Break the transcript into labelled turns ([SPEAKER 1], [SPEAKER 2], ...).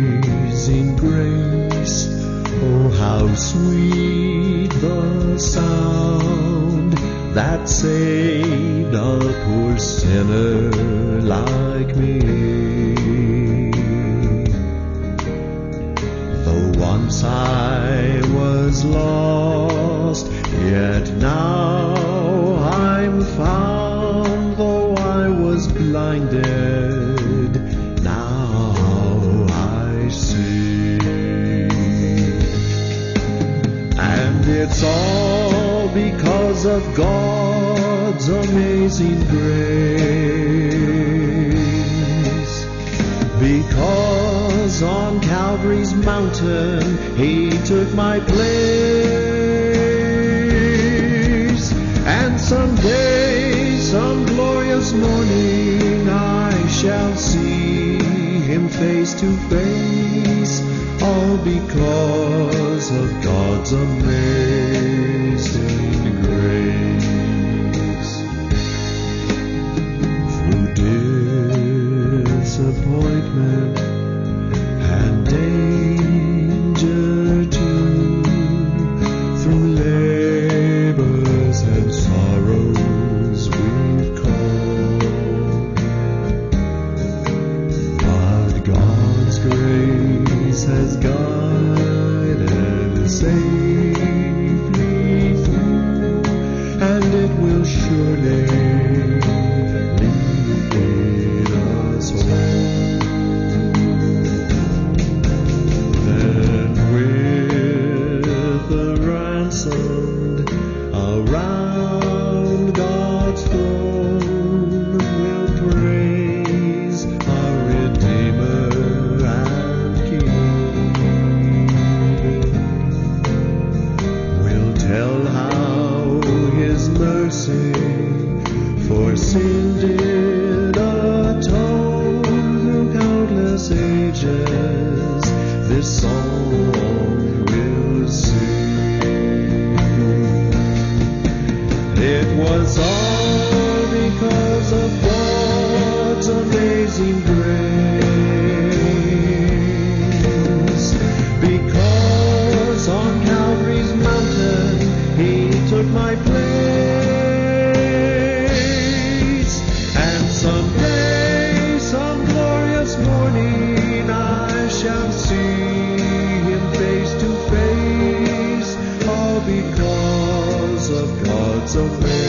[SPEAKER 1] Amazing grace, oh how sweet the sound that saved a poor sinner like me. Though once I was lost, yet now I'm found. Though I was blinded, now I see. And it's all because of God's amazing grace. Because on Calvary's mountain He took my place. And someday, some glorious morning, I shall see Him face to face. All because of God's amazing grace. Through disappointment and danger too, through labors and sorrows we've come, but God's grace has guided and saved me through, and it will surely lead us home. Then with the ransomed around God's throne, we'll praise our Redeemer and King. We'll tell how His mercy for sin did atone through countless ages. This song will sing. It was all because of God's amazing grace. Because on Calvary's mountain He took my place. And someday, some glorious morning, I shall see Him face to face. All because of God's amazing